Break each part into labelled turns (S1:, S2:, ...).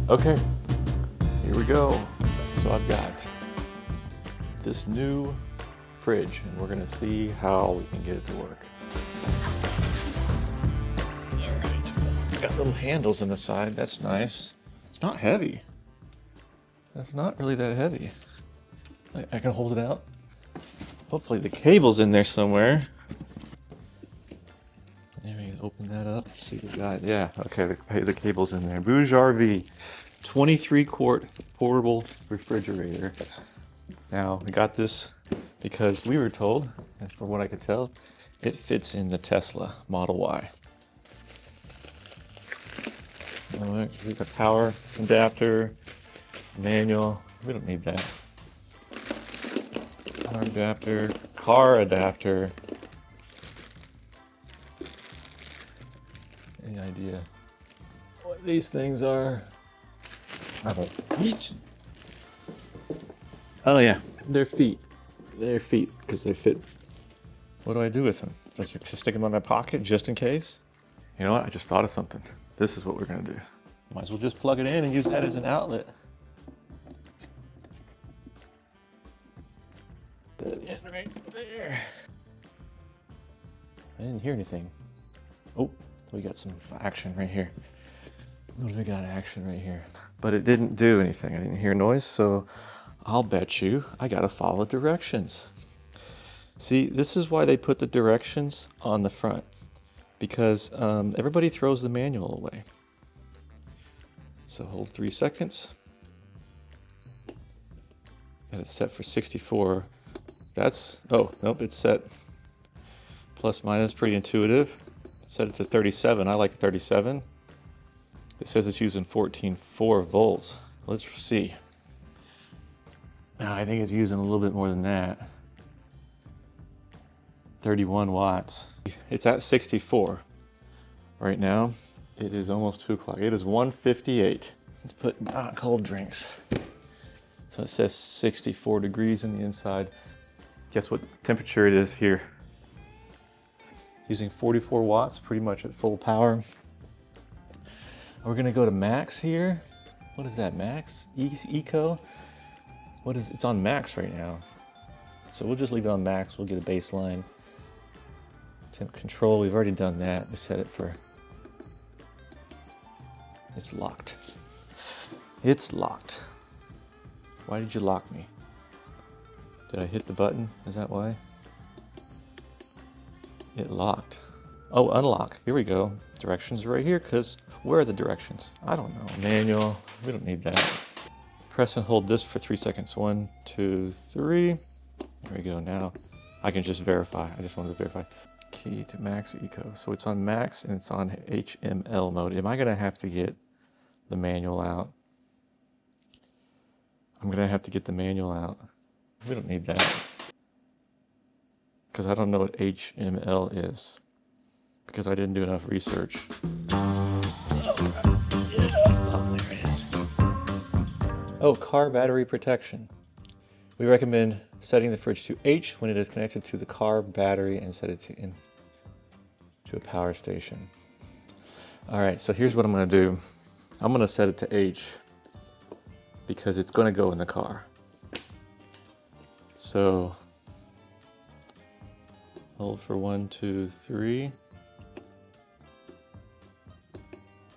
S1: Okay, here we go. So I've got this new fridge and we're gonna see how we can get it to work. All right, it's got little handles on the side, that's nice. It's not heavy. That's not really that heavy. I can hold it out. Hopefully the cable's in there somewhere. Let me open that up, let's see what we got. Yeah, okay, the cable's in there. BougeRV 23-quart portable refrigerator. Now, we got this because we were told, and from what I could tell, it fits in the Tesla Model Y. All right, so we've got power adapter, manual. We don't need that. Power adapter, car adapter. Any idea what these things are? Are they feet? Oh yeah, they're feet. They're feet because they fit. What do I do with them? Just stick them in my pocket just in case? You know what? I just thought of something. This is what we're gonna do. Might as well just plug it in and use that as an outlet. Put it in right there. I didn't hear anything. Oh, we got some action right here. What do we got action right here? But it didn't do anything. I didn't hear noise, so I'll bet you I gotta follow directions. See, this is why they put the directions on the front, because everybody throws the manual away. So hold 3 seconds. Got it set for 64. That's, oh, nope, it's set plus minus, pretty intuitive. Set it to 37, I like 37. It says it's using 14.4 volts. Let's see. I think it's using a little bit more than that. 31 watts. It's at 64 right now. It is almost 2 o'clock. It is 1:58. Let's put cold drinks. So it says 64 degrees on the inside. Guess what temperature it is here? Using 44 watts, pretty much at full power. We're gonna go to max here. What is that, max? Eco? What is, it's on max right now. So we'll just leave it on max, we'll get a baseline. Temp control, we've already done that. We set it for, it's locked. It's locked. Why did you lock me? Did I hit the button? Is that why? It locked. Oh, unlock, here we go. Directions right here, because where are the directions? I don't know. Manual, we don't need that. Press and hold this for 3 seconds. 1, 2, 3. There we go. Now I can just verify. I just wanted to verify. Key to max eco. So it's on max and it's on HML mode. Am I gonna have to get the manual out? I'm gonna have to get the manual out. We don't need that. Because I don't know what HML is. Because I didn't do enough research. Oh, there it is. Oh, car battery protection. We recommend setting the fridge to H when it is connected to the car battery and set it to a power station. All right, so here's what I'm gonna do. I'm gonna set it to H because it's gonna go in the car. So, hold for 1, 2, 3.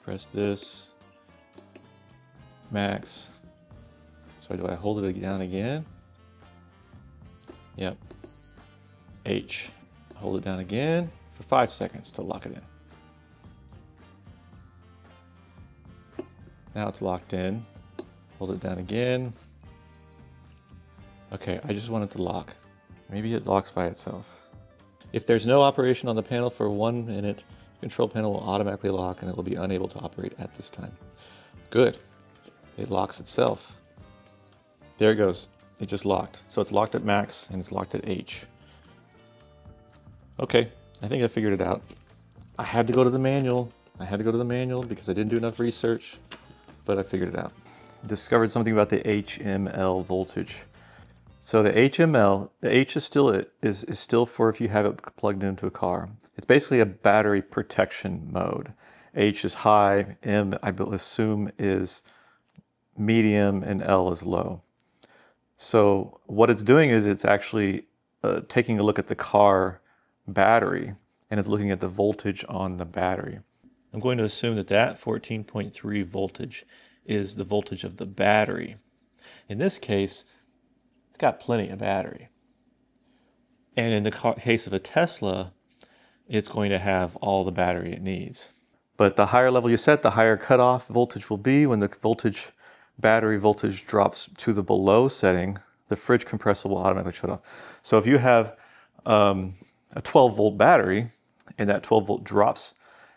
S1: Press this, max. So do I hold it down again? Yep. H. Hold it down again for 5 seconds to lock it in. Now it's locked in. Hold it down again. Okay, I just want it to lock. Maybe it locks by itself. If there's no operation on the panel for 1 minute, the control panel will automatically lock and it will be unable to operate at this time. Good. It locks itself. There it goes. It just locked. So it's locked at max and it's locked at H. Okay, I think I figured it out. I had to go to the manual. Because I didn't do enough research, but I figured it out. Discovered something about the HML voltage. So the HML, the H is still for if you have it plugged into a car. It's basically a battery protection mode. H is high, M I assume is medium, and L is low. So what it's doing is it's actually taking a look at the car battery and is looking at the voltage on the battery. I'm going to assume that that 14.3 voltage is the voltage of the battery. In this case, it's got plenty of battery. And in the case of a Tesla, it's going to have all the battery it needs. But the higher level you set, the higher cutoff voltage will be. When the battery voltage drops to the below setting, the fridge compressor will automatically shut off. So if you have a 12 volt battery and that 12 volt drops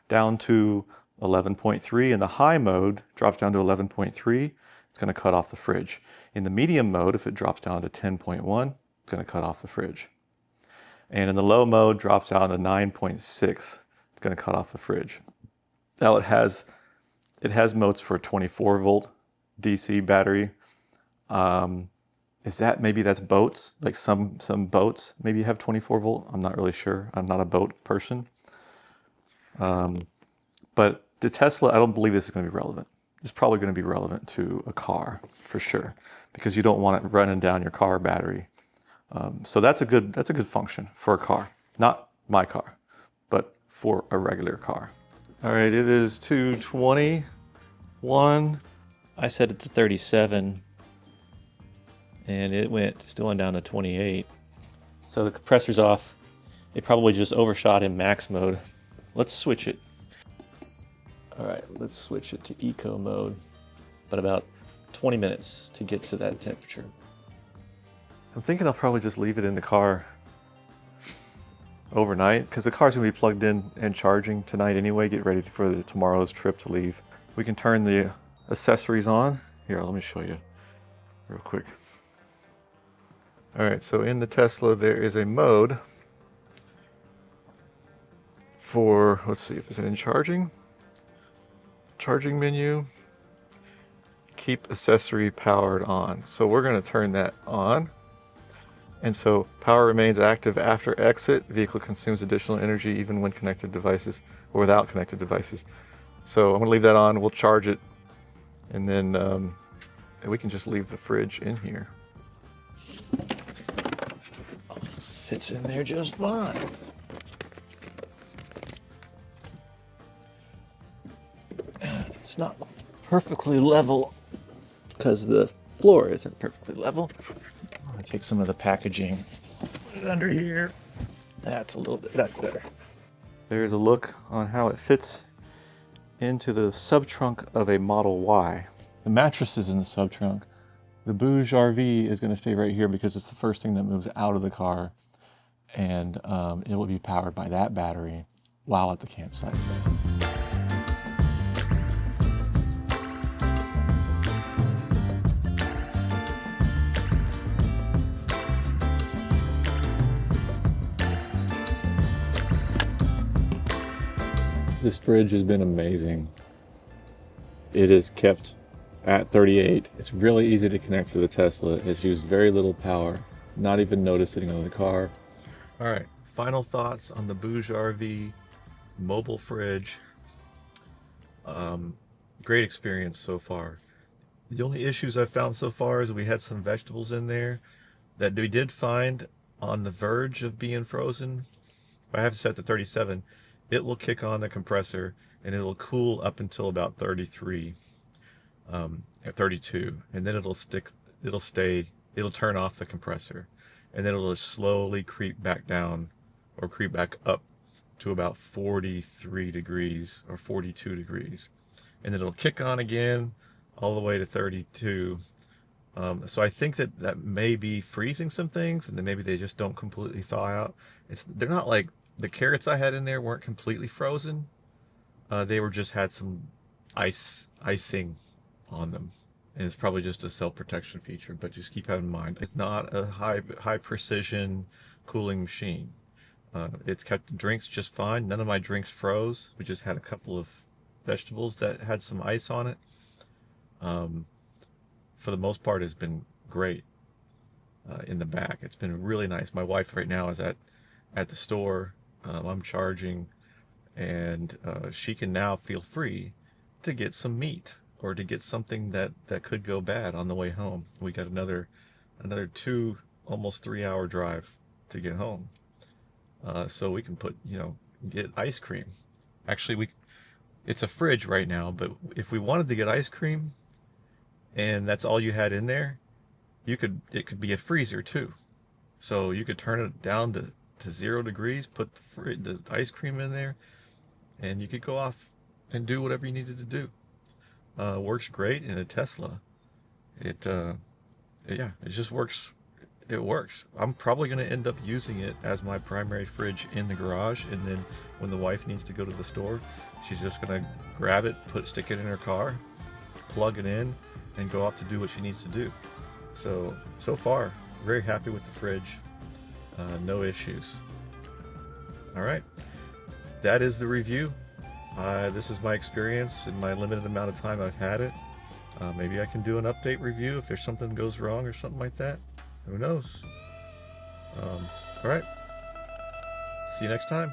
S1: down to 11.3 in the high mode, drops down to 11.3, it's going to cut off the fridge. In the medium mode, if it drops down to 10.1, it's going to cut off the fridge. And in the low mode, drops down to 9.6, it's going to cut off the fridge. Now it has modes for a 24 volt DC battery. Maybe that's boats, like some boats maybe have 24 volt. I'm not really sure. I'm not a boat person. But the Tesla, I don't believe this is going to be relevant. It's probably going to be relevant to a car for sure, because you don't want it running down your car battery. So that's a good function for a car, not my car, but for a regular car. All right, it is 2:21. I set it to 37, and it still went down to 28. So the compressor's off. It probably just overshot in max mode. Let's switch it. All right, let's switch it to eco mode, but about 20 minutes to get to that temperature. I'm thinking I'll probably just leave it in the car overnight, because the car's gonna be plugged in and charging tonight anyway, get ready for tomorrow's trip to leave. We can turn the accessories on. Here, let me show you real quick. All right, so in the Tesla, there is a mode for, let's see if it's in charging menu, keep accessory powered on. So we're going to turn that on. And so power remains active after exit. Vehicle consumes additional energy even when connected devices or without connected devices. So I'm going to leave that on. We'll charge it, and then we can just leave the fridge in here. Fits in there just fine. It's not perfectly level because the floor isn't perfectly level. I'm going to take some of the packaging, put it under here. That's better. There's a look on how it fits into the sub-trunk of a Model Y. The mattress is in the sub-trunk. The BougeRV is going to stay right here because it's the first thing that moves out of the car, and it will be powered by that battery while at the campsite. This fridge has been amazing. It is kept at 38. It's really easy to connect to the Tesla. It's used very little power, not even noticed sitting on the car. All right, final thoughts on the BougeRV mobile fridge. Great experience so far. The only issues I've found so far is we had some vegetables in there that we did find on the verge of being frozen. I have it set to 37. It will kick on the compressor and it'll cool up until about 33, or 32, and then it'll turn off the compressor, and then it'll just slowly creep back down or creep back up to about 43 degrees or 42 degrees, and then it'll kick on again all the way to 32. So I think that may be freezing some things, and then maybe they just don't completely thaw out. They're not like the carrots I had in there weren't completely frozen. They were just had some icing on them, and it's probably just a self-protection feature. But just keep that in mind. It's not a high precision cooling machine. It's kept the drinks just fine. None of my drinks froze. We just had a couple of vegetables that had some ice on it. For the most part, it's been great. In the back, it's been really nice. My wife right now is at the store. I'm charging, and she can now feel free to get some meat or to get something that could go bad on the way home. We got another 2, almost 3 hour drive to get home. So we can put, get ice cream. Actually, it's a fridge right now, but if we wanted to get ice cream and that's all you had in there, it could be a freezer too. So you could turn it down to 0 degrees, put the ice cream in there, and you could go off and do whatever you needed to do. Works great in a Tesla. Yeah, it just works. It works. I'm probably going to end up using it as my primary fridge in the garage, and then when the wife needs to go to the store, she's just going to grab it, stick it in her car, plug it in, and go off to do what she needs to do. So far, very happy with the fridge. No issues. All right, that is the review. This is my experience in my limited amount of time I've had it. Maybe I can do an update review if there's something goes wrong or something like that. Who knows? All right. See you next time.